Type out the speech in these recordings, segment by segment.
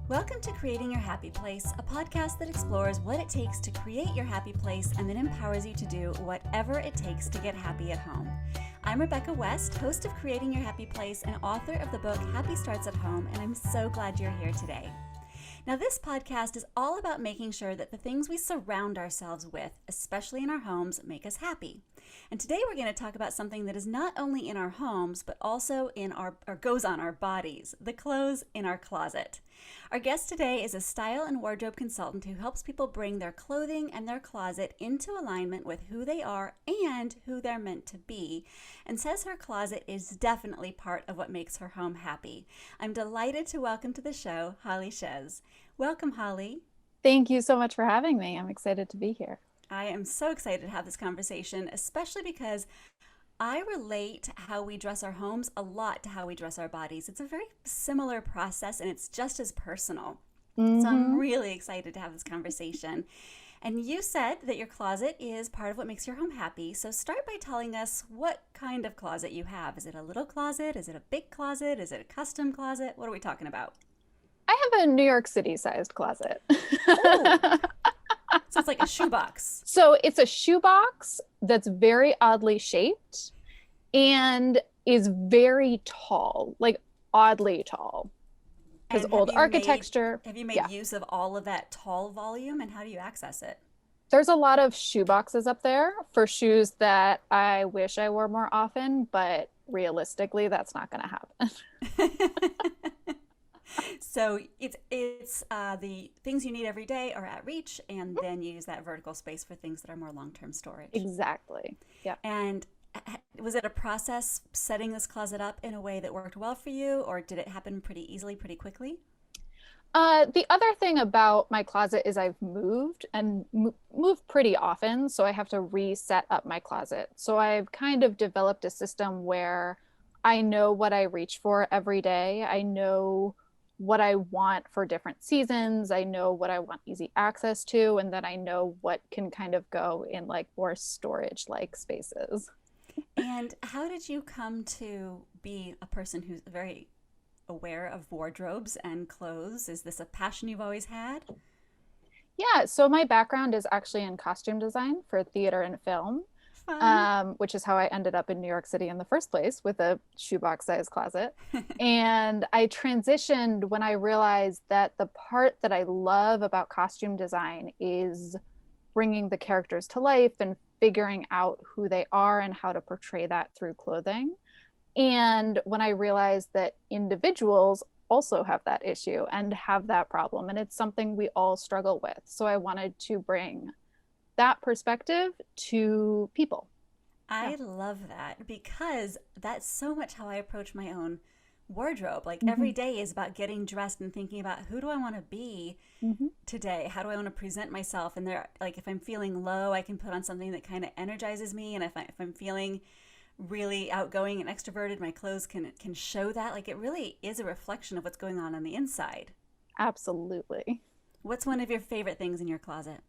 Welcome to Creating Your Happy Place, a podcast that explores what it takes to create your happy place and then empowers you to do whatever it takes to get happy at home. I'm Rebecca West, host of Creating Your Happy Place and author of the book Happy Starts at Home, and I'm so glad you're here today. Now, this podcast is all about making sure that the things we surround ourselves with, especially in our homes, make us happy. And today we're going to talk about something that is not only in our homes, but also goes on our bodies, the clothes in our closet. Our guest today is a style and wardrobe consultant who helps people bring their clothing and their closet into alignment with who they are and who they're meant to be, and says her closet is definitely part of what makes her home happy. I'm delighted to welcome to the show, Holly Chayes. Welcome, Holly. Thank you so much for having me. I'm excited to be here. I am so excited to have this conversation, especially because I relate how we dress our homes a lot to how we dress our bodies. It's a very similar process and it's just as personal. So I'm really excited to have this conversation. And you said that your closet is part of what makes your home happy. So start by telling us what kind of closet you have. Is it a little closet? Is it a big closet? Is it a custom closet? What are we talking about? I have a New York City sized closet. Oh. So it's like a shoebox. So it's a shoebox that's very oddly shaped and is very tall, like oddly tall. Because old architecture. Have you made use of all of that tall volume, and how do you access it? There's a lot of shoe boxes up there for shoes that I wish I wore more often, but realistically, that's not going to happen. So it's the things you need every day are at reach, and then you use that vertical space for things that are more long-term storage. Exactly. Yeah. And was it a process setting this closet up in a way that worked well for you, or did it happen pretty easily, pretty quickly? The other thing about my closet is I've moved and moved pretty often, so I have to reset up my closet. So I've kind of developed a system where I know what I reach for every day. I know what I want for different seasons. I know what I want easy access to, and then I know what can kind of go in like more storage-like spaces. And how did you come to be a person who's very aware of wardrobes and clothes? Is this a passion you've always had? Yeah, so my background is actually in costume design for theater and film. Which is how I ended up in New York City in the first place with a shoebox size closet. And I transitioned when I realized that the part that I love about costume design is bringing the characters to life and figuring out who they are and how to portray that through clothing. And when I realized that individuals also have that issue and have that problem, and it's something we all struggle with. So I wanted to bring that perspective to people. I love that, because that's so much how I approach my own wardrobe. Like every day is about getting dressed and thinking about who do I want to be today? How do I want to present myself? And there, like if I'm feeling low, I can put on something that kind of energizes me. And if I'm feeling really outgoing and extroverted, my clothes can show that. Like it really is a reflection of what's going on the inside. Absolutely. What's one of your favorite things in your closet?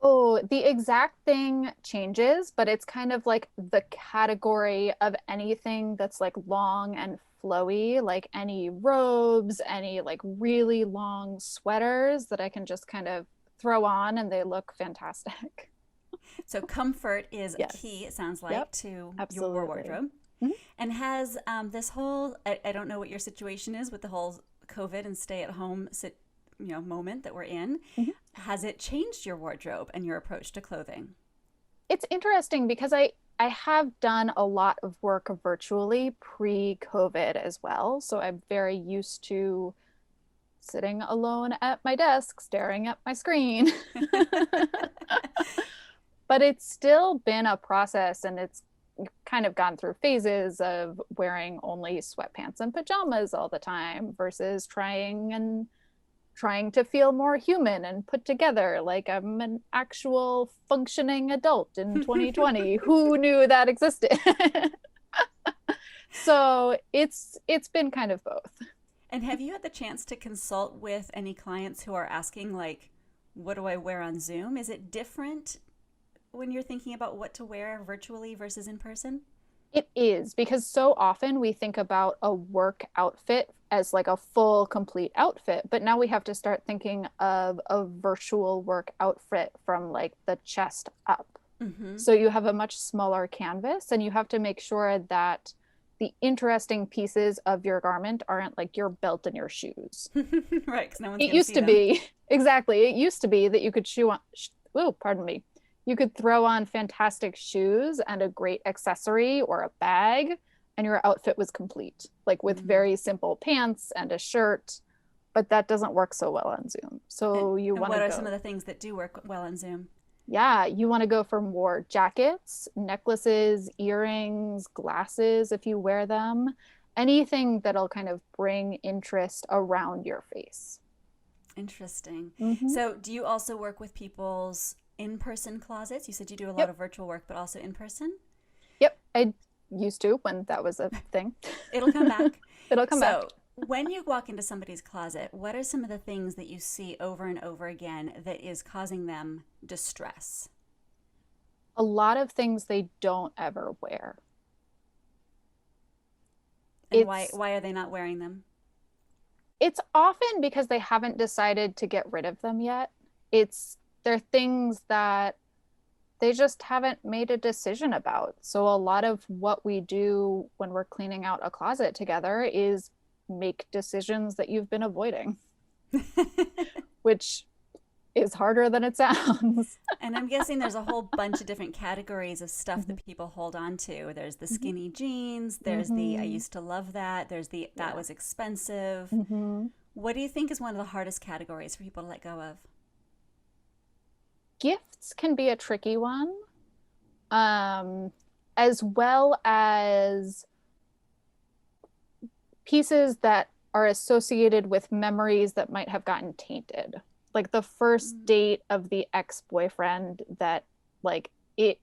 Oh, the exact thing changes, but it's kind of like the category of anything that's like long and flowy, like any robes, any like really long sweaters that I can just kind of throw on and they look fantastic. So comfort is a key, it sounds like, to your wardrobe. And has this whole, I don't know what your situation is with the whole COVID and stay at home moment that we're in. Has it changed your wardrobe and your approach to clothing? It's interesting because I have done a lot of work virtually pre-COVID as well. So I'm very used to sitting alone at my desk, staring at my screen. But it's still been a process, and it's kind of gone through phases of wearing only sweatpants and pajamas all the time versus trying to feel more human and put together like I'm an actual functioning adult in 2020. Who knew that existed? So it's been kind of both. And have you had the chance to consult with any clients who are asking, like, what do I wear on Zoom? Is it different when you're thinking about what to wear virtually versus in person? It is, because so often we think about a work outfit as like a full complete outfit, but now we have to start thinking of a virtual work outfit from like the chest up. Mm-hmm. So you have a much smaller canvas, and you have to make sure that the interesting pieces of your garment aren't like your belt and your shoes. Right, because no one's It going to used see to them. be, exactly. It used to be that you could pardon me. You could throw on fantastic shoes and a great accessory or a bag, and your outfit was complete, like with very simple pants and a shirt. But that doesn't work so well on Zoom. So you And want to what are go, some of the things that do work well on Zoom? yeah, you want to go for more jackets, necklaces, earrings, glasses if you wear them, anything that'll kind of bring interest around your face. Interesting. Mm-hmm. So, do you also work with people's in-person closets? You said you do a lot Yep. of virtual work, but also in person? Yep. I used to when that was a thing. It'll come back. It'll come back. So, when you walk into somebody's closet, what are some of the things that you see over and over again that is causing them distress? A lot of things they don't ever wear. And It's why are they not wearing them? it's often because they haven't decided to get rid of them yet. They're things that they just haven't made a decision about. So a lot of what we do when we're cleaning out a closet together is make decisions that you've been avoiding, which is harder than it sounds. And I'm guessing there's a whole bunch of different categories of stuff that people hold on to. There's the skinny jeans, there's the I used to love that, there's the that was expensive. Mm-hmm. What do you think is one of the hardest categories for people to let go of? Gifts can be a tricky one, as well as pieces that are associated with memories that might have gotten tainted. Like the first date of the ex-boyfriend that like it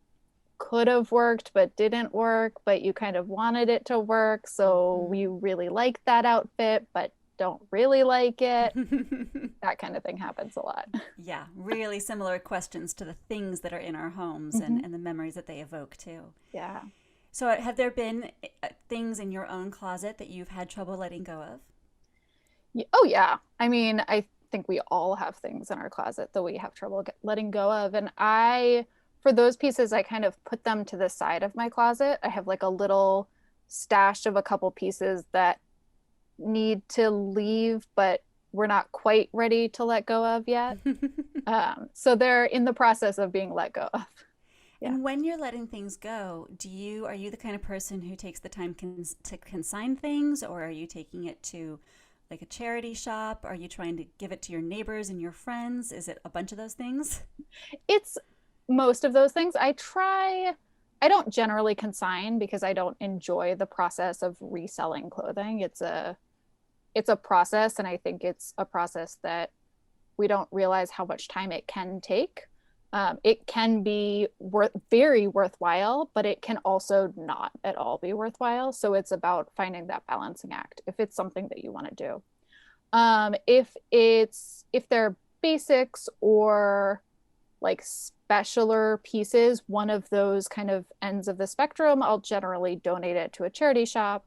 could have worked but didn't work, but you kind of wanted it to work, so you really like that outfit but don't really like it. That kind of thing happens a lot. Yeah, really similar questions to the things that are in our homes and the memories that they evoke too. Yeah. So have there been things in your own closet that you've had trouble letting go of? Oh yeah. I mean, I think we all have things in our closet that we have trouble letting go of. And for those pieces, I kind of put them to the side of my closet. I have like a little stash of a couple pieces that need to leave, but we're not quite ready to let go of yet. So they're in the process of being let go of. Yeah. And when you're letting things go, are you the kind of person who takes the time to consign things, or are you taking it to like a charity shop? Are you trying to give it to your neighbors and your friends? Is it a bunch of those things? It's most of those things. I don't generally consign because I don't enjoy the process of reselling clothing. It's a process, and I think it's a process that we don't realize how much time it can take. It can be very worthwhile, but it can also not at all be worthwhile. So it's about finding that balancing act if it's something that you want to do. If they're basics or like specialer pieces, one of those kind of ends of the spectrum, I'll generally donate it to a charity shop,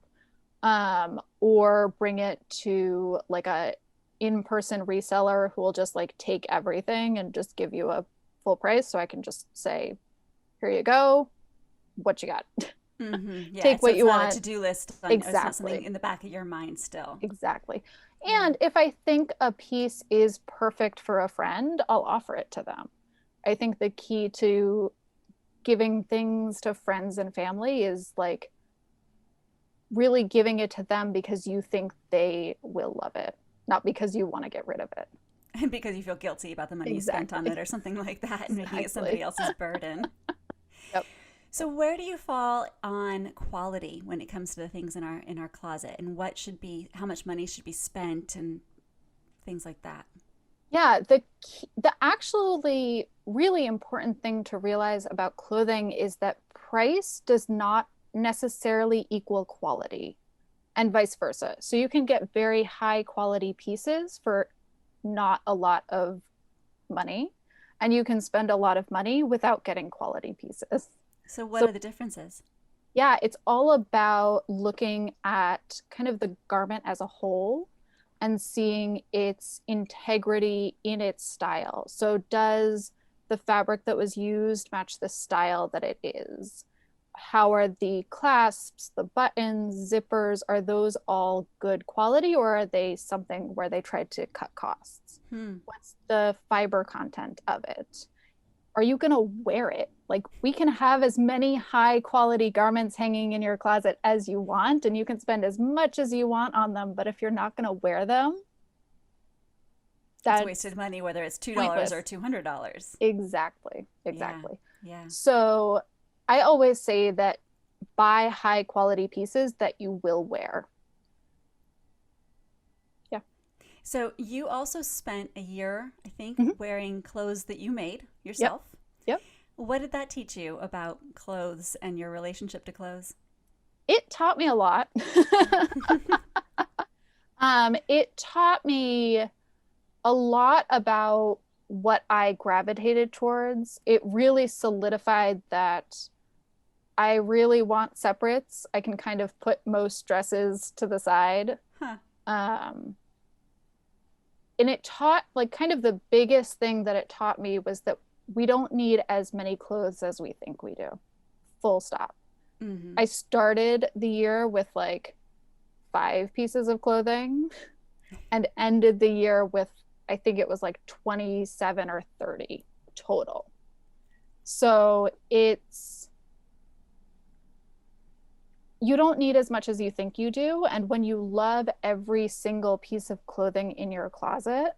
or bring it to like a in-person reseller who will just like take everything and just give you a full price, so I can just say, here you go, what you got. Yeah, Take what you want. Not a to-do list. Exactly. It's not something in the back of your mind still. Exactly. And if I think a piece is perfect for a friend, I'll offer it to them. I think the key to giving things to friends and family is like really giving it to them because you think they will love it, not because you want to get rid of it. And because you feel guilty about the money you spent on it or something like that, and making it somebody else's burden. Yep. So where do you fall on quality when it comes to the things in our closet, and how much money should be spent and things like that? Yeah, the actually really important thing to realize about clothing is that price does not necessarily equal quality, and vice versa. So you can get very high quality pieces for not a lot of money, and you can spend a lot of money without getting quality pieces. So what are the differences? Yeah, it's all about looking at kind of the garment as a whole and seeing its integrity in its style. So, does the fabric that was used match the style that it is? How are the clasps, the buttons, zippers? Are those all good quality, or are they something where they tried to cut costs? What's the fiber content of it? Are you going to wear it? Like, we can have as many high quality garments hanging in your closet as you want, and you can spend as much as you want on them. But if you're not going to wear them, it's that's wasted money, whether it's $2 pointless. or $200. Exactly. Exactly. Yeah. So I always say that buy high quality pieces that you will wear. Yeah. So you also spent a year, I think, wearing clothes that you made yourself. Yep. What did that teach you about clothes and your relationship to clothes? It taught me a lot. It taught me a lot about what I gravitated towards. It really solidified that I really want separates. I can kind of put most dresses to the side. Huh. And it taught, like, kind of the biggest thing that it taught me was that we don't need as many clothes as we think we do. Full stop. I started the year with like 5 pieces of clothing and ended the year with, I think it was like 27 or 30 total. So you don't need as much as you think you do. And when you love every single piece of clothing in your closet,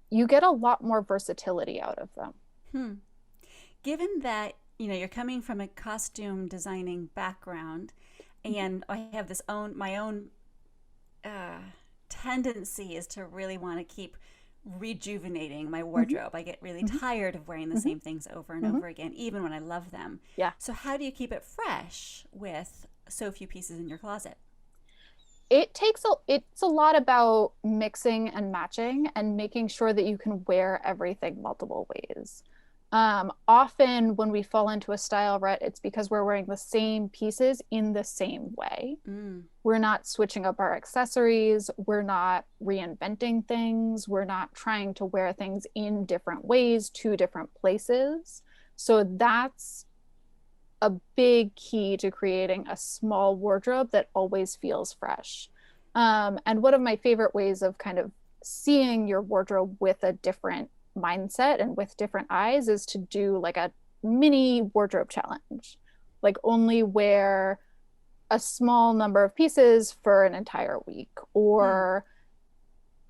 you get a lot more versatility out of them. Given that, you're coming from a costume designing background, and I have my own tendency is to really want to keep rejuvenating my wardrobe. I get really tired of wearing the same things over and over again, even when I love them. Yeah. So how do you keep it fresh with so few pieces in your closet? It's a lot about mixing and matching and making sure that you can wear everything multiple ways. Often when we fall into a style rut, it's because we're wearing the same pieces in the same way. We're not switching up our accessories. We're not reinventing things. We're not trying to wear things in different ways to different places. So that's a big key to creating a small wardrobe that always feels fresh. And one of my favorite ways of kind of seeing your wardrobe with a different mindset and with different eyes is to do like a mini wardrobe challenge. Like, only wear a small number of pieces for an entire week, or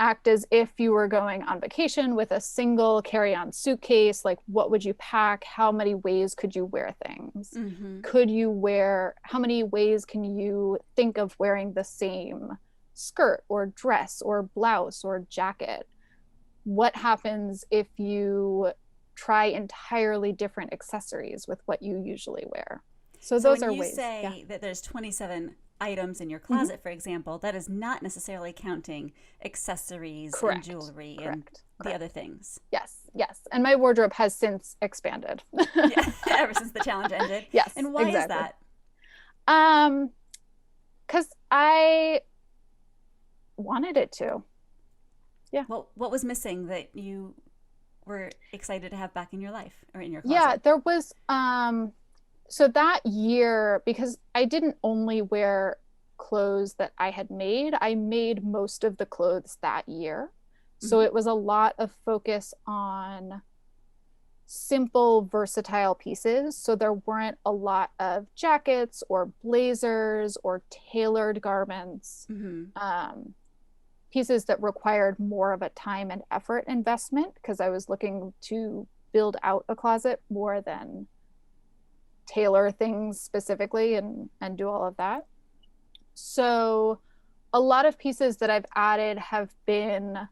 act as if you were going on vacation with a single carry-on suitcase. Like, what would you pack? How many ways could you wear things? How many ways can you think of wearing the same skirt or dress or blouse or jacket? What happens if you try entirely different accessories with what you usually wear? So those are ways. When you say that there's 27 items in your closet, for example, that is not necessarily counting accessories and jewelry and the other things. Yes. And my wardrobe has since expanded. Ever since the challenge ended. Yes. And why is that? Because I wanted it to. Yeah. Well, what was missing that you were excited to have back in your life or in your closet? Yeah, there was so that year, because I didn't only wear clothes that I had made, I made most of the clothes that year. So it was a lot of focus on simple, versatile pieces. So there weren't a lot of jackets or blazers or tailored garments. Pieces that required more of a time and effort investment, because I was looking to build out a closet more than tailor things specifically and do all of that. So a lot of pieces that I've added have been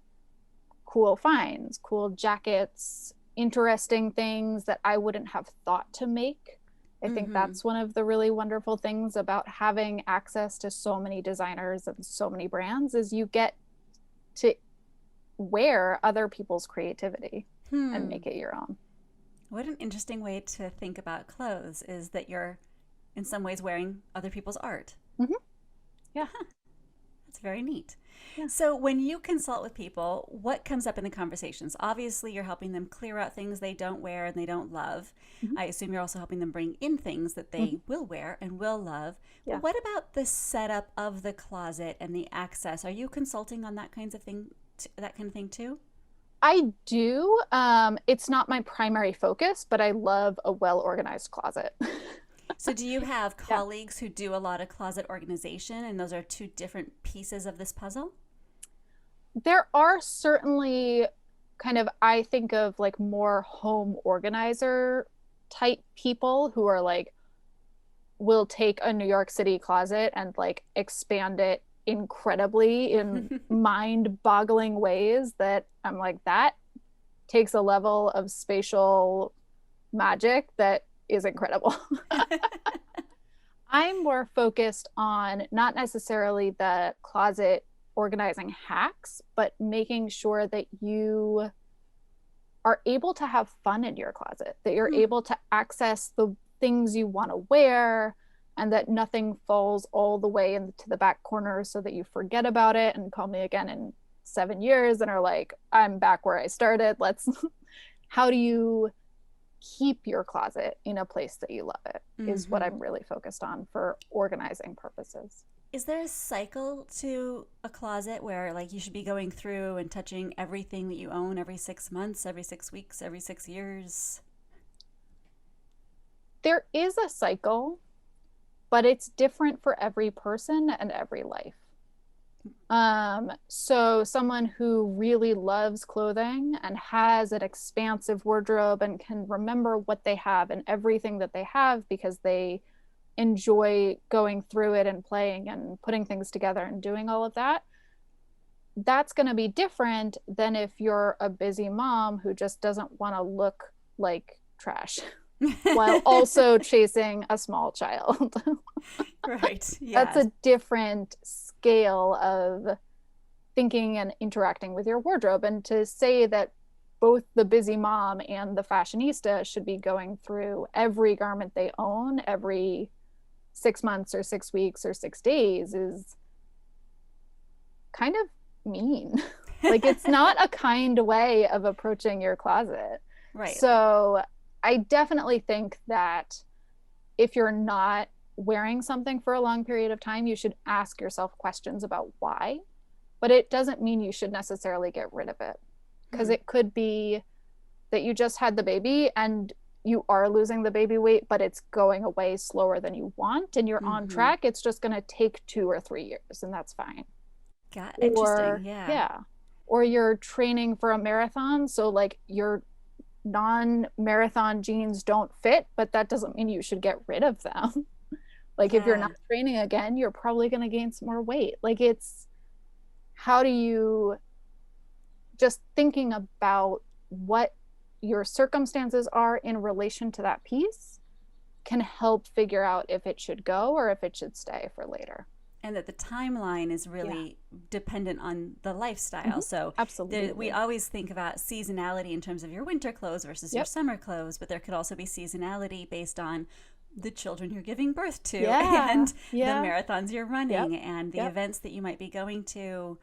cool finds, cool jackets, interesting things that I wouldn't have thought to make. I think that's one of the really wonderful things about having access to so many designers and so many brands, is you get to wear other people's creativity and make it your own. What an interesting way to think about clothes, is that you're in some ways wearing other people's art. Mm-hmm. Yeah. That's very neat. Yeah. So when you consult with people, what comes up in the conversations? Obviously, you're helping them clear out things they don't wear and they don't love. Mm-hmm. I assume you're also helping them bring in things that they will wear and will love. Yeah. But what about the setup of the closet and the access? Are you consulting on that kind of thing too? I do. It's not my primary focus, but I love a well-organized closet. So do you have colleagues who do a lot of closet organization, and those are two different pieces of this puzzle? There are certainly kind of, I think of like more home organizer type people who are like, will take a New York City closet and like expand it incredibly in mind-boggling ways that I'm like, that takes a level of spatial magic that is incredible. I'm more focused on not necessarily the closet organizing hacks, but making sure that you are able to have fun in your closet, that you're able to access the things you want to wear, and that nothing falls all the way into the back corner so that you forget about it and call me again in 7 years and are like, I'm back where I started. How do you keep your closet in a place that you love it is what I'm really focused on for organizing purposes. Is there a cycle to a closet where like you should be going through and touching everything that you own every 6 months, every 6 weeks, every 6 years? There is a cycle, but it's different for every person and every life. So someone who really loves clothing and has an expansive wardrobe and can remember what they have and everything that they have because they enjoy going through it and playing and putting things together and doing all of that, that's going to be different than if you're a busy mom who just doesn't want to look like trash while also chasing a small child. Right. Yeah. That's a different scale of thinking and interacting with your wardrobe. And to say that both the busy mom and the fashionista should be going through every garment they own every 6 months or 6 weeks or 6 days is kind of mean. Like, it's not a kind way of approaching your closet. Right. So I definitely think that if you're not wearing something for a long period of time, you should ask yourself questions about why. But it doesn't mean you should necessarily get rid of it, because it could be that you just had the baby and you are losing the baby weight, but it's going away slower than you want and you're on track. It's just going to take 2 or 3 years, and that's fine. Interesting. Yeah. Or you're training for a marathon, so like your non-marathon jeans don't fit, but that doesn't mean you should get rid of them. Like, if you're not training again, you're probably going to gain some more weight. Like, it's how do you just thinking about what your circumstances are in relation to that piece can help figure out if it should go or if it should stay for later. And that the timeline is really dependent on the lifestyle. So absolutely, we always think about seasonality in terms of your winter clothes versus your summer clothes, but there could also be seasonality based on the children you're giving birth to and the marathons you're running and the events that you might be going to,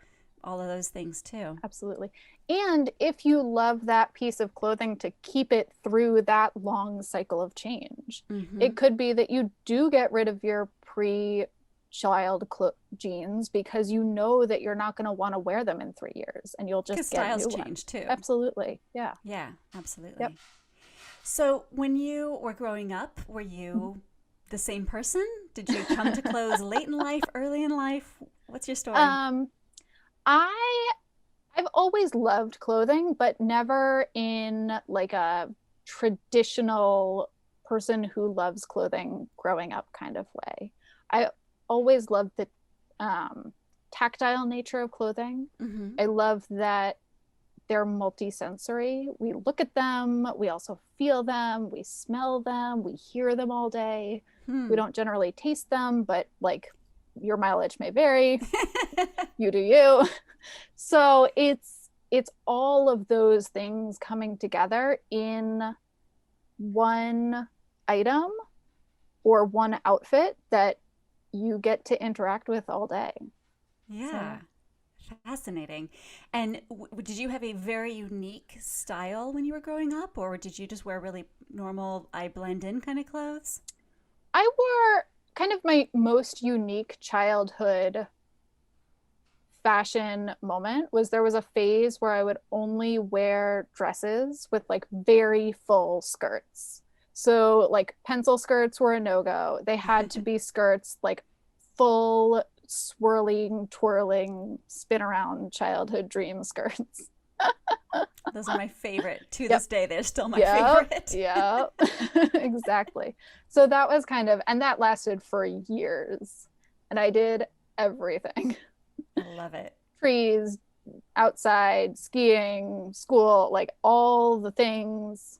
all of those things too. Absolutely. And if you love that piece of clothing to keep it through that long cycle of change, it could be that you do get rid of your pre-child jeans because you know that you're not going to want to wear them in 3 years, and you'll just get styles new change ones. too. Absolutely. Yeah. Yeah, absolutely. Yep. So when you were growing up, were you the same person? Did you come to clothes late in life, early in life? What's your story? I've always loved clothing, but never in like a traditional person who loves clothing growing up kind of way. I always loved the tactile nature of clothing. I love that they're multisensory. We look at them, we also feel them, we smell them, we hear them all day. We don't generally taste them, but like, your mileage may vary. You do you. So it's all of those things coming together in one item or one outfit that you get to interact with all day. Yeah. So, Fascinating. And did you have a very unique style when you were growing up, or did you just wear really normal, I blend in kind of clothes? I wore kind of my most unique childhood fashion moment was there was a phase where I would only wear dresses with like very full skirts. So like pencil skirts were a no-go. They had to be skirts like full swirling, twirling, spin around childhood dream skirts. Those are my favorite. To Yep. this day, they're still my Yep. favorite. Yep. Exactly. So that was kind of, and that lasted for years. And I did everything. I love it. Trees, outside, skiing, school, like all the things.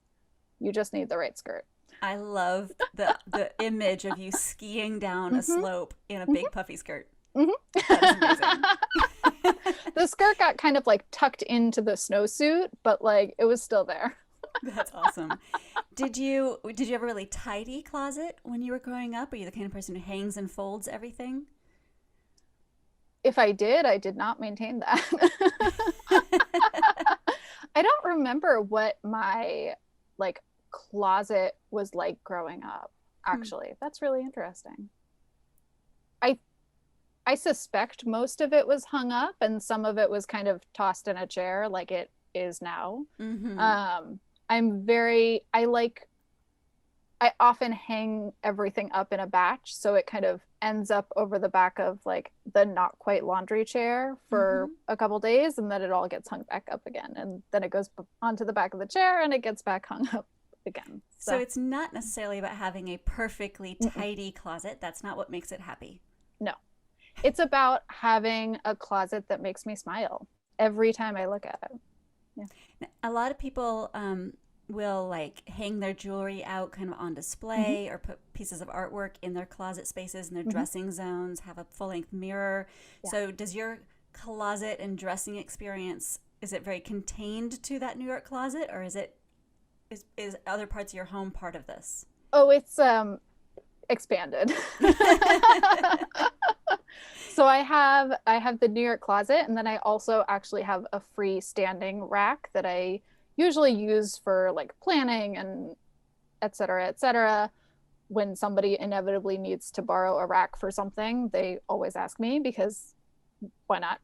You just need the right skirt. I love the image of you skiing down a Mm-hmm. slope in a Mm-hmm. big puffy skirt. That is amazing. Mm-hmm. The skirt got kind of like tucked into the snowsuit, but like it was still there. That's awesome. Did you have a really tidy closet when you were growing up? Are you the kind of person who hangs and folds everything? If I did not maintain that. I don't remember what my like closet was like growing up, actually. That's really interesting. I I suspect most of it was hung up and some of it was kind of tossed in a chair like it is now. Mm-hmm. Um, I often hang everything up in a batch, so it kind of ends up over the back of like the not quite laundry chair for Mm-hmm. a couple days, and then it all gets hung back up again, and then it goes onto the back of the chair, and it gets back hung up again. So So it's not necessarily about having a perfectly mm-mm, tidy closet. That's not what makes it happy. no, it's about having a closet that makes me smile every time I look at it. Yeah. A lot of people will like hang their jewelry out kind of on Mm-hmm, display or put pieces of artwork in their closet spaces in their mm-hmm, dressing zones, have a full-length mirror. yeah. So does your closet and dressing experience, is it very contained to that New York closet, or is other parts of your home part of this? Oh, it's expanded. So I have the New York closet, and then I also actually have a freestanding rack that I usually use for like planning and et cetera. When somebody inevitably needs to borrow a rack for something, they always ask me because why not?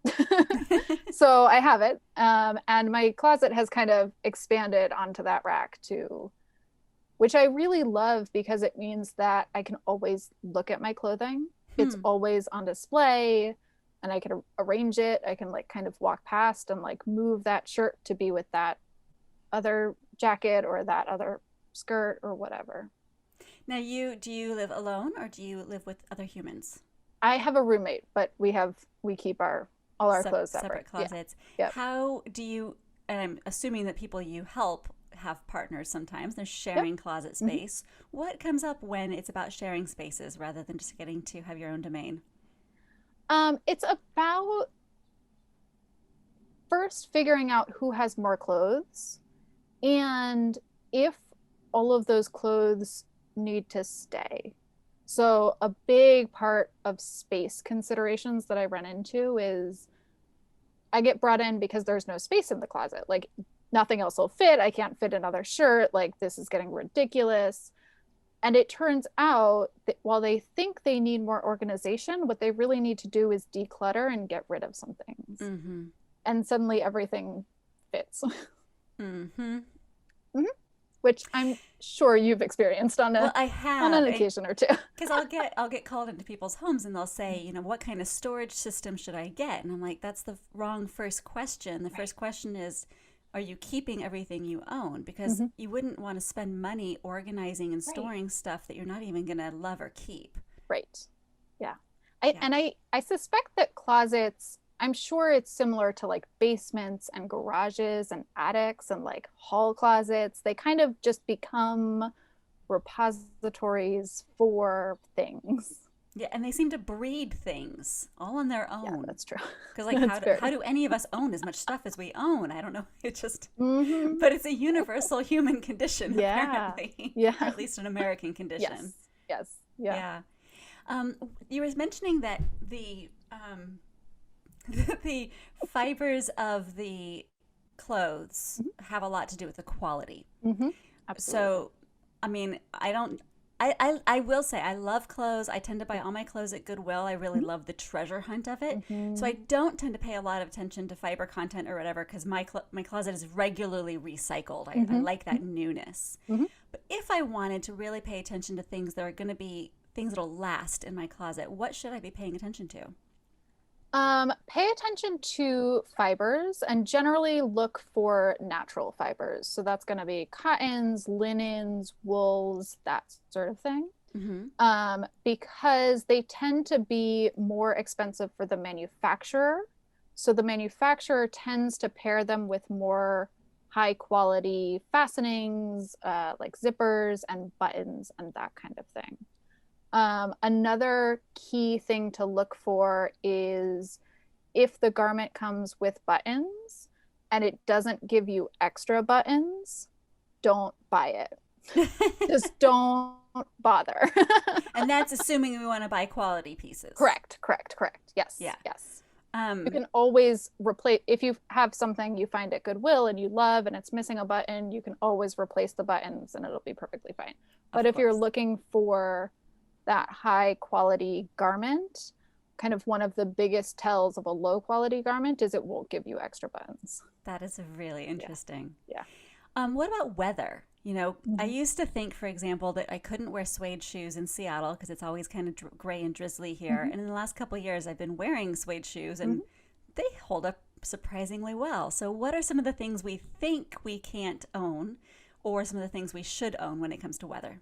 So I have it, and my closet has kind of expanded onto that rack too, which I really love because it means that I can always look at my clothing. It's Hmm. always on display and I can arrange it. I can like kind of walk past and like move that shirt to be with that other jacket or that other skirt or whatever. Now do you live alone or do you live with other humans? I have a roommate, but we keep our all our clothes Separate separate. Yeah. closets. Yep. How do you, and I'm assuming that people you help have partners sometimes, they're Yep. sharing closet Mm-hmm. space. What comes up when it's about sharing spaces rather than just getting to have your own domain? It's about first figuring out who has more clothes and if all of those clothes need to stay. So, a big part of space considerations that I run into is I get brought in because there's no space in the closet. Like, nothing else will fit. I can't fit another shirt. Like, this is getting ridiculous. And it turns out that while they think they need more organization, what they really need to do is declutter and get rid of some things. Mm-hmm. And suddenly everything fits. Mm-hmm. Mhm. Which I'm sure you've experienced on Well, a I on have, an occasion or two. because I'll get called into people's homes and they'll say, what kind of storage system should I get? And I'm like, that's the wrong first question. The Right. first question is, are you keeping everything you own? Because Hmm. you wouldn't want to spend money organizing and Right. storing stuff that you're not even going to love or keep. Right. Yeah. I Yeah. and I suspect that closets, I'm sure it's similar to like basements and garages and attics and like hall closets. They kind of just become repositories for things. Yeah, and they seem to breed things all on their Yeah, own. that's true. Because like That's fair. how do any of us own as much stuff as we own? I don't know. It's just Mm-hmm. but it's a universal human condition Yeah. apparently. Yeah. Or at least an American condition. Yes. Yes. Yeah. Yeah. You were mentioning that the the fibers of the clothes have a lot to do with the quality. Mm-hmm. Absolutely. So, I mean, I will say I love clothes. I tend to buy all my clothes at Goodwill. I really love the treasure hunt of it. So I don't tend to pay a lot of attention to fiber content or whatever because my closet is regularly recycled. I like that newness. But if I wanted to really pay attention to things that are going to be things that'll last in my closet, what should I be paying attention to? Pay attention to fibers and generally look for natural fibers. So that's going to be cottons, linens, wools, that sort of thing. Because they tend to be more expensive for the manufacturer. So the manufacturer tends to pair them with more high quality fastenings, like zippers and buttons and that kind of thing. Another key thing to look for is if the garment comes with buttons and it doesn't give you extra buttons, don't buy it. Just don't bother. And that's assuming we want to buy quality pieces. Correct. Yes. Yeah. Yes. You can always replace, if you have something you find at Goodwill and you love and it's missing a button, you can always replace the buttons and it'll be perfectly fine. But if you're looking for that high quality garment, kind of one of the biggest tells of a low quality garment is it won't give you extra buttons. That is really interesting. Yeah. What about weather? You know, I used to think, for example, that I couldn't wear suede shoes in Seattle because it's always kind of gray and drizzly here. And in the last couple of years, I've been wearing suede shoes and they hold up surprisingly well. So what are some of the things we think we can't own or some of the things we should own when it comes to weather?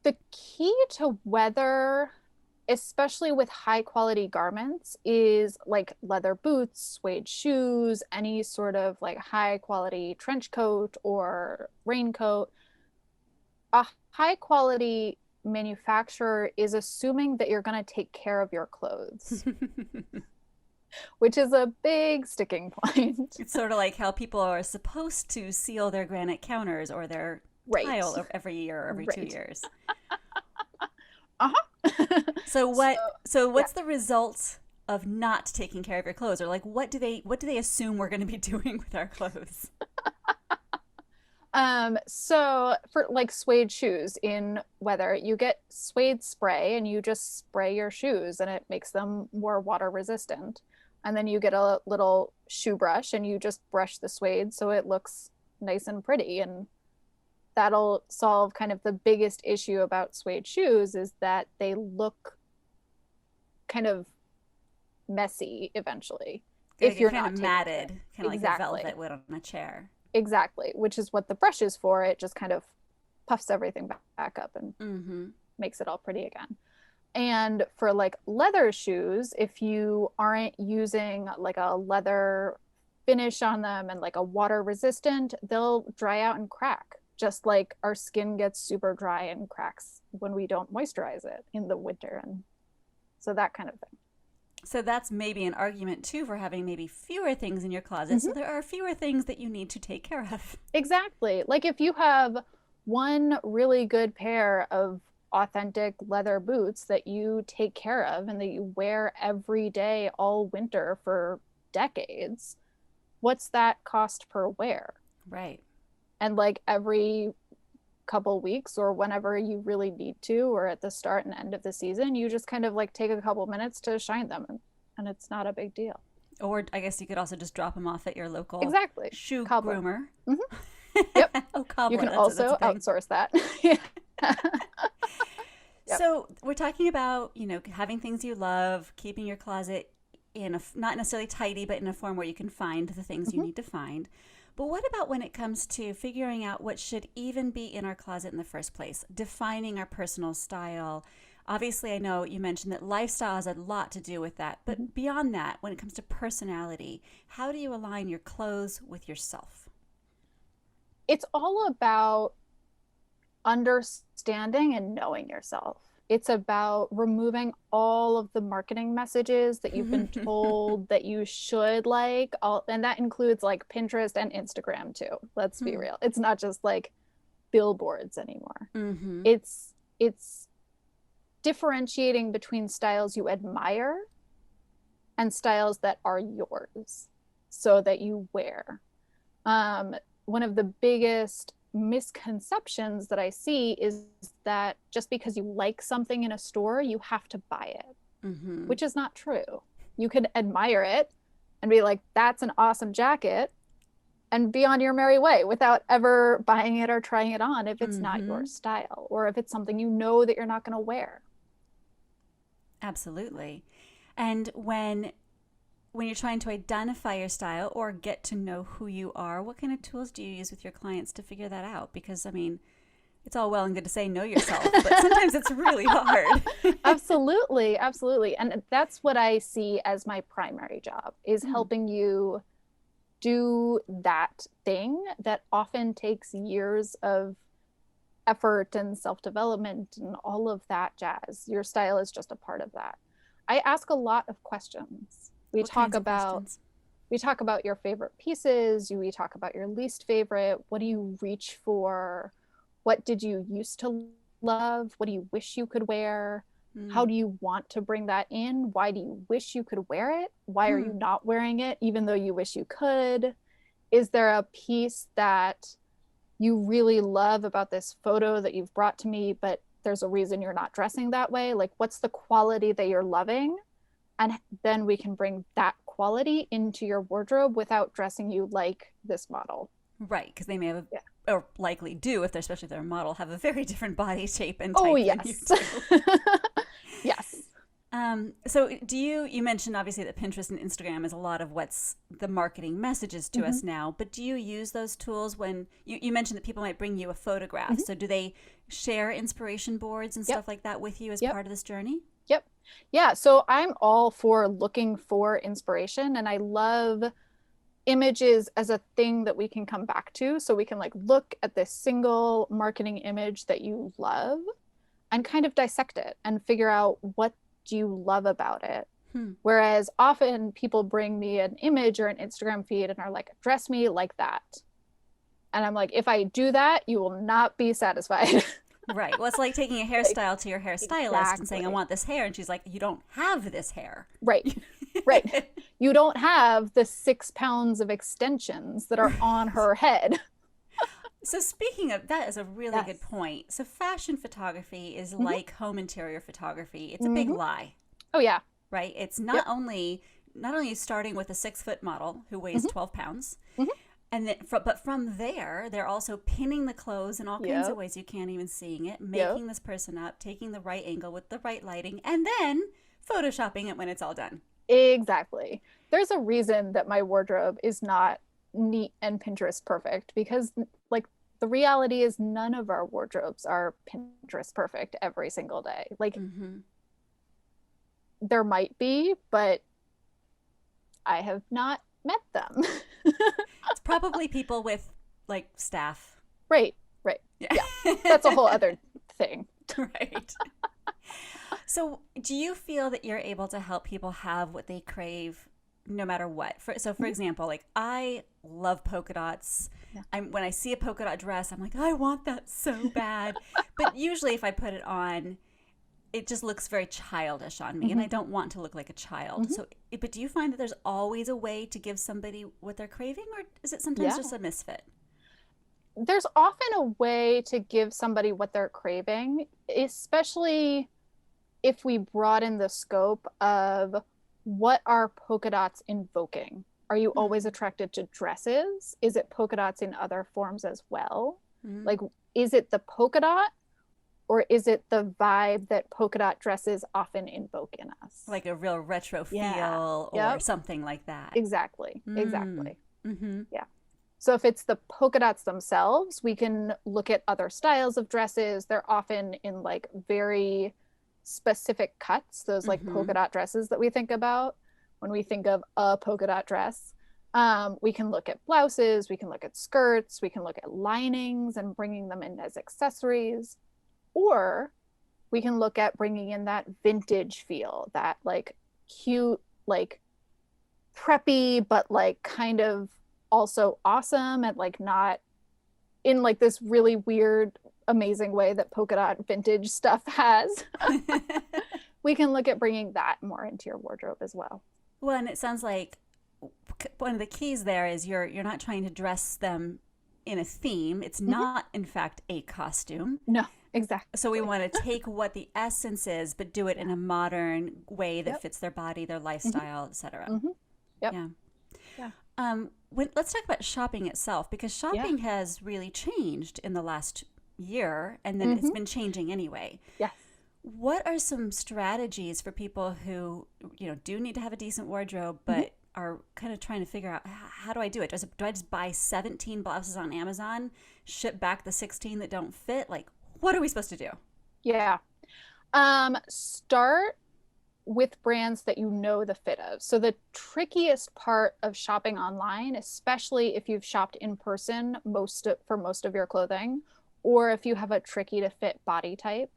The key to weather, especially with high quality garments, is like leather boots, suede shoes, any sort of like high quality trench coat or raincoat. A high quality manufacturer is assuming that you're going to take care of your clothes, which is a big sticking point. It's sort of like how people are supposed to seal their granite counters or their tile every year or every 2 years. So what's the result of not taking care of your clothes, or like what do they assume we're going to be doing with our clothes? So for like suede shoes in weather, you get suede spray and you just spray your shoes and it makes them more water resistant. And then you get a little shoe brush and you just brush the suede so it looks nice and pretty, and that'll solve kind of the biggest issue about suede shoes is that they look kind of messy eventually if you're kind not of matted, kind of exactly. like a velvet would on a chair. Exactly, which is what the brush is for. It just kind of puffs everything back up and makes it all pretty again. And for like leather shoes, if you aren't using like a leather finish on them and like a water resistant, they'll dry out and crack. Just like our skin gets super dry and cracks when we don't moisturize it in the winter. And so that kind of thing. So that's maybe an argument too for having maybe fewer things in your closet. So there are fewer things that you need to take care of. Exactly. Like if you have one really good pair of authentic leather boots that you take care of and that you wear every day all winter for decades, what's that cost per wear? Right. And like every couple weeks or whenever you really need to, or at the start and end of the season, you just kind of like take a couple minutes to shine them, and it's not a big deal. Or I guess you could also just drop them off at your local shoe cobbler. groomer. Yep. Oh, cobbler. You can also outsource that. Yep. So we're talking about, you know, having things you love, keeping your closet in a, not necessarily tidy, but in a form where you can find the things you need to find. But what about when it comes to figuring out what should even be in our closet in the first place? Defining our personal style. Obviously, I know you mentioned that lifestyle has a lot to do with that. But beyond that, when it comes to personality, how do you align your clothes with yourself? It's all about understanding and knowing yourself. It's about removing all of the marketing messages that you've been told that you should like, and that includes like Pinterest and Instagram too. Let's be real. It's not just like billboards anymore. It's differentiating between styles you admire and styles that are yours so that you wear. One of the biggest misconceptions that I see is that just because you like something in a store, you have to buy it, which is not true. You can admire it and be like, that's an awesome jacket, and be on your merry way without ever buying it or trying it on if it's not your style, or if it's something you know that you're not going to wear. Absolutely. And when you're trying to identify your style or get to know who you are, what kind of tools do you use with your clients to figure that out? Because, I mean, it's all well and good to say know yourself, but sometimes it's really hard. Absolutely. And that's what I see as my primary job, is helping you do that thing that often takes years of effort and self-development and all of that jazz. Your style is just a part of that. I ask a lot of questions. We talk about your favorite pieces. We talk about your least favorite. What do you reach for? What did you used to love? What do you wish you could wear? How do you want to bring that in? Why do you wish you could wear it? Why are you not wearing it even though you wish you could? Is there a piece that you really love about this photo that you've brought to me, but there's a reason you're not dressing that way? Like, what's the quality that you're loving? And then we can bring that quality into your wardrobe without dressing you like this model. Right, because they may have, or likely do, especially if they're a model, have a very different body shape and type than you do. Yes. So you mentioned obviously that Pinterest and Instagram is a lot of what's the marketing messages to us now, but do you use those tools when you mentioned that people might bring you a photograph? So do they share inspiration boards and stuff like that with you as part of this journey? Yeah. So I'm all for looking for inspiration, and I love images as a thing that we can come back to. So we can like look at this single marketing image that you love and kind of dissect it and figure out what do you love about it. Whereas often people bring me an image or an Instagram feed and are like, dress me like that. And I'm like, if I do that, you will not be satisfied. Right. Well, it's like taking a hairstyle to your hairstylist and saying, I want this hair. And she's like, you don't have this hair. Right. You don't have the 6 pounds of extensions that are on her head. So speaking of, that is a really good point. So fashion photography is like home interior photography. It's a big lie. Oh, yeah. Right. It's not only starting with a 6-foot model who weighs 12 pounds. And then, but from there, they're also pinning the clothes in all kinds of ways you can't even seeing it, making this person up, taking the right angle with the right lighting, and then photoshopping it when it's all done. Exactly. There's a reason that my wardrobe is not neat and Pinterest perfect, because like the reality is none of our wardrobes are Pinterest perfect every single day. Like there might be, but I have not met them. It's probably people with like staff. Right. Yeah. That's a whole other thing. Right. So do you feel that you're able to help people have what they crave no matter what? For example, like I love polka dots. When I see a polka dot dress, I'm like, I want that so bad. But usually if I put it on, it just looks very childish on me, and I don't want to look like a child. So, but do you find that there's always a way to give somebody what they're craving, or is it sometimes just a misfit? There's often a way to give somebody what they're craving, especially if we broaden the scope of what are polka dots invoking. Are you always attracted to dresses? Is it polka dots in other forms as well? Like, is it the polka dot? Or is it the vibe that polka dot dresses often invoke in us? Like a real retro feel or something like that. Exactly. Yeah. So if it's the polka dots themselves, we can look at other styles of dresses. They're often in like very specific cuts, those like polka dot dresses that we think about when we think of a polka dot dress. We can look at blouses, we can look at skirts, we can look at linings and bringing them in as accessories. Or We can look at bringing in that vintage feel, that like cute, like preppy, but like kind of also awesome and like not in like this really weird, amazing way that polka dot vintage stuff has. We can look at bringing that more into your wardrobe as well. Well, and it sounds like one of the keys there is you're not trying to dress them in a theme. It's not, in fact, a costume. No, exactly. So we want to take what the essence is, but do it in a modern way that fits their body, their lifestyle, etc. Yep. Yeah. Let's talk about shopping itself, because shopping has really changed in the last year, and then it's been changing anyway. Yes. What are some strategies for people who, do need to have a decent wardrobe, but are kind of trying to figure out, how do I do it? Do I just buy 17 blouses on Amazon, ship back the 16 that don't fit? Like, what are we supposed to do? Yeah. Start with brands that you know the fit of. So the trickiest part of shopping online, especially if you've shopped in person for most of your clothing, or if you have a tricky to fit body type,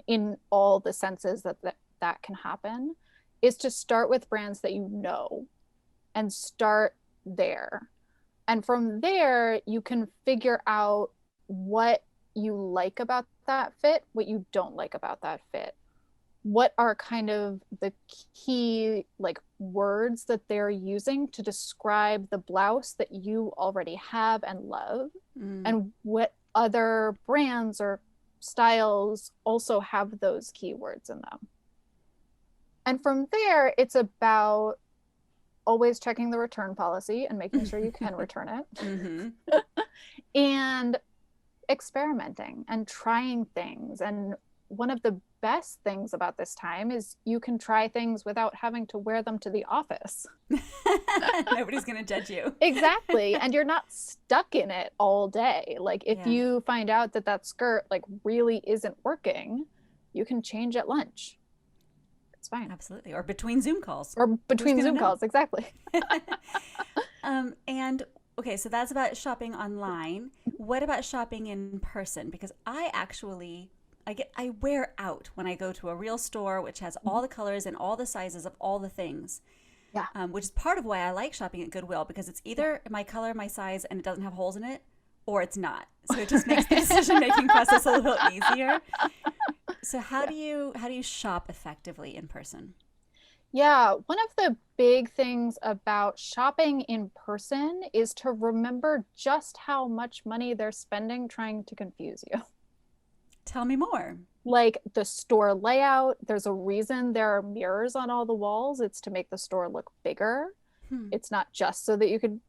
in all the senses that can happen, is to start with brands that you know and start there. And from there, you can figure out what you like about that fit, what you don't like about that fit. What are kind of the key like words that they're using to describe the blouse that you already have and love, and what other brands or styles also have those keywords in them. And from there, it's about always checking the return policy and making sure you can return it. And experimenting and trying things. And one of the best things about this time is you can try things without having to wear them to the office. Nobody's going to judge you. Exactly. And you're not stuck in it all day. Like if you find out that skirt like really isn't working, you can change at lunch. It's fine. Absolutely. Or between Zoom calls. Or between Zoom calls. Exactly. And okay, so that's about shopping online. What about shopping in person? Because I wear out when I go to a real store, which has all the colors and all the sizes of all the things. Yeah. Which is part of why I like shopping at Goodwill, because it's either my color, my size, and it doesn't have holes in it, or it's not. So it just makes the decision-making process a little easier. So how do you shop effectively in person? Yeah, one of the big things about shopping in person is to remember just how much money they're spending trying to confuse you. Tell me more. Like the store layout, there's a reason there are mirrors on all the walls. It's to make the store look bigger. It's not just so that you could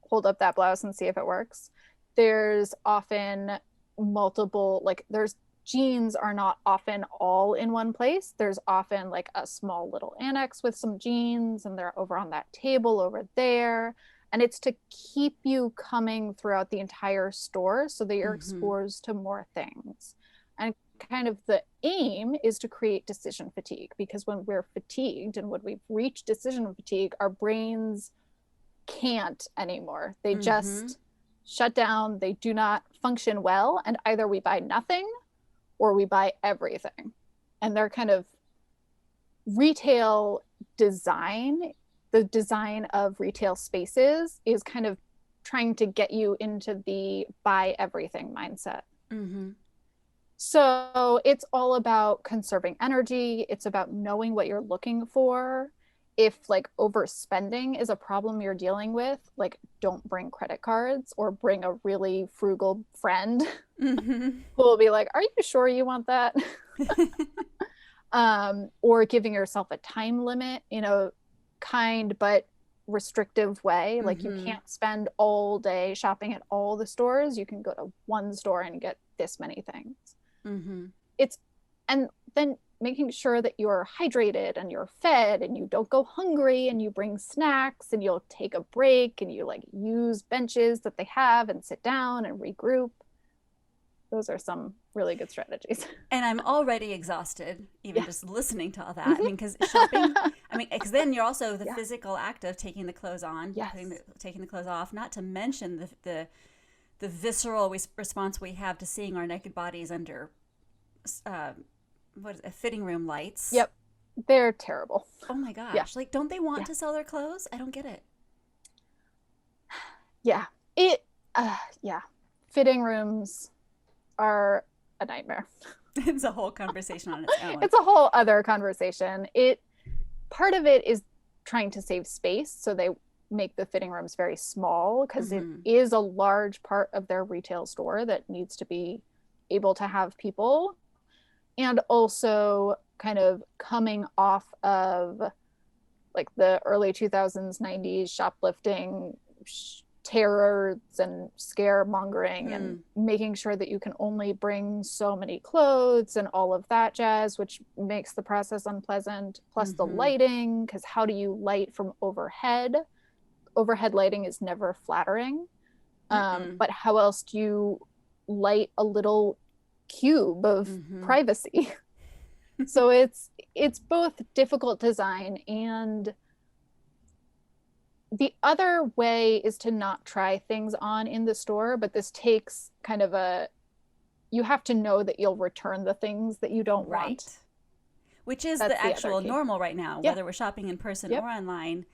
hold up that blouse and see if it works. There's often multiple, like there's jeans are not often all in one place. There's often like a small little annex with some jeans, and they're over on that table over there. And it's to keep you coming throughout the entire store so that you're exposed to more things. And kind of the aim is to create decision fatigue, because when we're fatigued and when we've reached decision fatigue, our brains can't anymore. They just shut down. They do not function well. And either we buy nothing or we buy everything. And they're kind of retail design, the design of retail spaces is kind of trying to get you into the buy everything mindset. So it's all about conserving energy. It's about knowing what you're looking for. If like overspending is a problem you're dealing with, like don't bring credit cards, or bring a really frugal friend who will be like, are you sure you want that? Or giving yourself a time limit in a kind but restrictive way. Like you can't spend all day shopping at all the stores. You can go to one store and get this many things. And then making sure that you're hydrated and you're fed and you don't go hungry, and you bring snacks and you'll take a break and you like use benches that they have and sit down and regroup. Those are some really good strategies. And I'm already exhausted, even just listening to all that. I mean, because shopping, because then you're also the physical act of taking the clothes on, taking the clothes off, not to mention the visceral response we have to seeing our naked bodies under what is it, fitting room lights. Yep. They're terrible. Oh my gosh. Yeah. Like, don't they want to sell their clothes? I don't get it. Yeah. Yeah. Fitting rooms are a nightmare. It's a whole conversation on its own. It's a whole other conversation. Part of it is trying to save space, so they make the fitting rooms very small because it is a large part of their retail store that needs to be able to have people. And also kind of coming off of like the early 2000s, 90s shoplifting terrors and scaremongering and making sure that you can only bring so many clothes and all of that jazz, which makes the process unpleasant. Plus the lighting, because how do you light from overhead? Overhead lighting is never flattering. But how else do you light a little cube of privacy? So it's both difficult design, and the other way is to not try things on in the store, but this takes kind of you have to know that you'll return the things that you don't want. Which is the actual normal right now, whether we're shopping in person or online.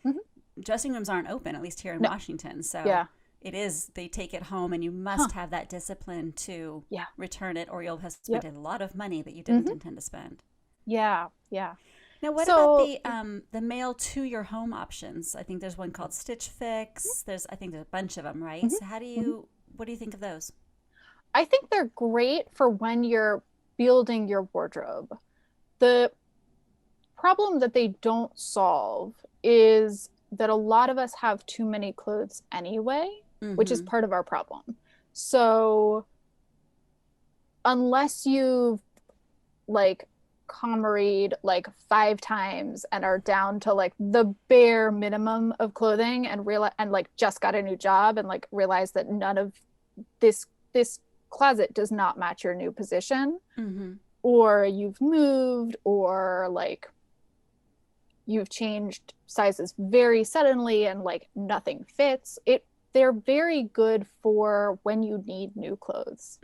Dressing rooms aren't open, at least here in Washington. So it is, they take it home, and you must have that discipline to return it, or you'll have spent a lot of money that you didn't intend to spend. Yeah. Now, what about the mail to your home options? I think there's one called Stitch Fix. I think there's a bunch of them, right? So what do you think of those? I think they're great for when you're building your wardrobe. The problem that they don't solve is that a lot of us have too many clothes anyway, which is part of our problem. So unless you've like comried like 5 times and are down to like the bare minimum of clothing and like just got a new job and like realize that none of this closet does not match your new position, or you've moved, or like you've changed sizes very suddenly and like nothing fits, they're very good for when you need new clothes.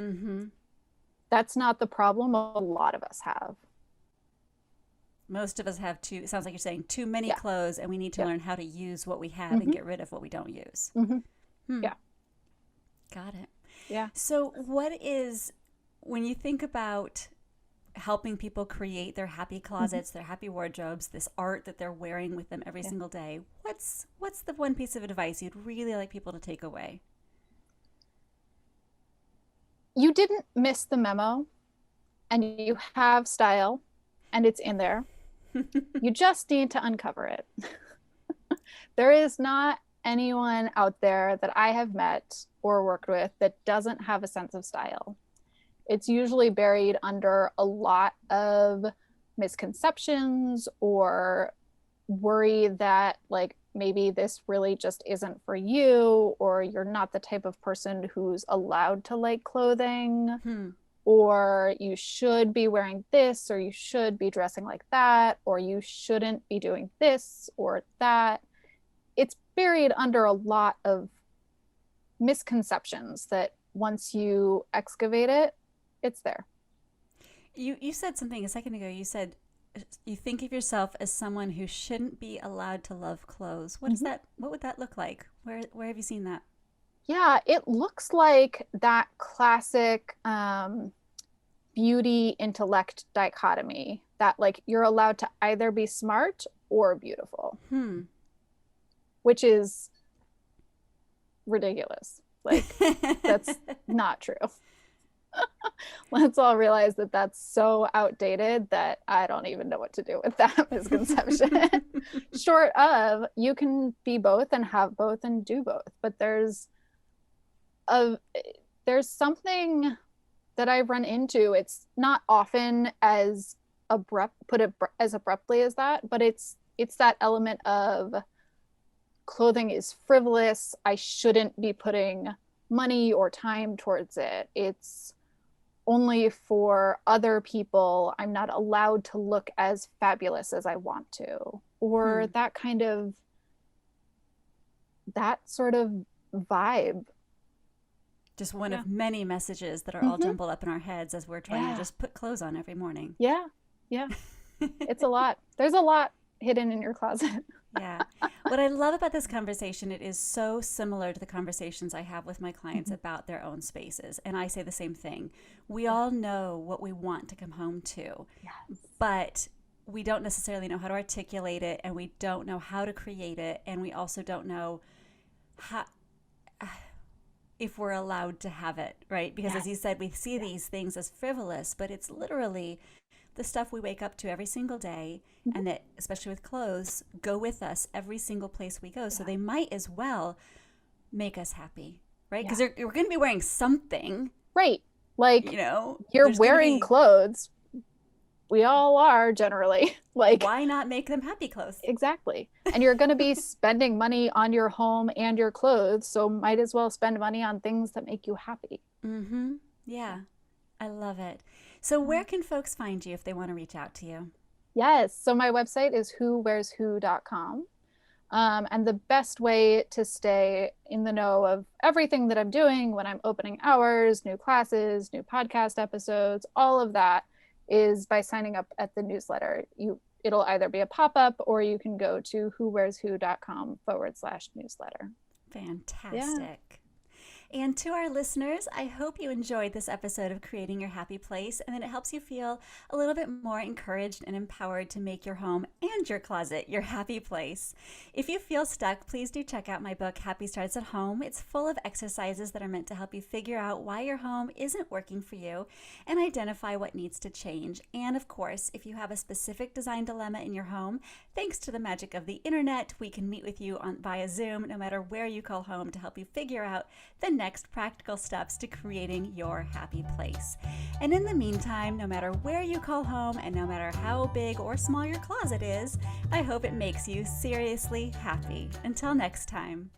That's not the problem a lot of us have. Most of us have it sounds like you're saying too many clothes, and we need to learn how to use what we have and get rid of what we don't use. Yeah. Got it. Yeah. So when you think about helping people create their happy closets, their happy wardrobes, this art that they're wearing with them every single day, what's the one piece of advice you'd really like people to take away? You didn't miss the memo, and you have style, and it's in there. You just need to uncover it. There is not anyone out there that I have met or worked with that doesn't have a sense of style. It's usually buried under a lot of misconceptions or worry that like maybe this really just isn't for you, or you're not the type of person who's allowed to like clothing, or you should be wearing this, or you should be dressing like that, or you shouldn't be doing this or that. It's buried under a lot of misconceptions that once you excavate it, it's there. You said something a second ago. You said you think of yourself as someone who shouldn't be allowed to love clothes. What is that? What would that look like? Where have you seen that? Yeah, it looks like that classic beauty intellect dichotomy that like you're allowed to either be smart or beautiful, which is ridiculous. Like that's not true. Let's all realize that that's so outdated that I don't even know what to do with that misconception. Short of, you can be both and have both and do both, but there's something that I run into. It's not often as abruptly as that, but it's that element of clothing is frivolous. I shouldn't be putting money or time towards it. It's only for other people. I'm not allowed to look as fabulous as I want to, or that sort of vibe. Just one of many messages that are all jumbled up in our heads as we're trying to just put clothes on every morning. Yeah. Yeah. It's a lot. There's a lot hidden in your closet. Yeah. What I love about this conversation, it is so similar to the conversations I have with my clients about their own spaces. And I say the same thing. We all know what we want to come home to, Yes. but we don't necessarily know how to articulate it, and we don't know how to create it. And we also don't know how, if we're allowed to have it, right? Because as you said, we see these things as frivolous, but it's literally the stuff we wake up to every single day, and that, especially with clothes, go with us every single place we go. So they might as well make us happy, right? Because we're going to be wearing something. Right. Like, you know, you're wearing clothes. We all are generally. Like, why not make them happy clothes? Exactly. And you're going to be spending money on your home and your clothes. So might as well spend money on things that make you happy. Mm-hmm. Yeah. I love it. So where can folks find you if they want to reach out to you? Yes. So my website is whowearswho.com. And the best way to stay in the know of everything that I'm doing, when I'm opening hours, new classes, new podcast episodes, all of that is by signing up at the newsletter. It'll either be a pop-up, or you can go to whowearswho.com/newsletter. Fantastic. Yeah. And to our listeners, I hope you enjoyed this episode of Creating Your Happy Place, and that it helps you feel a little bit more encouraged and empowered to make your home and your closet your happy place. If you feel stuck, please do check out my book, Happy Starts at Home. It's full of exercises that are meant to help you figure out why your home isn't working for you and identify what needs to change. And of course, if you have a specific design dilemma in your home, thanks to the magic of the internet, we can meet with you via Zoom, no matter where you call home, to help you figure out the next practical steps to creating your happy place. And in the meantime, no matter where you call home and no matter how big or small your closet is, I hope it makes you seriously happy. Until next time.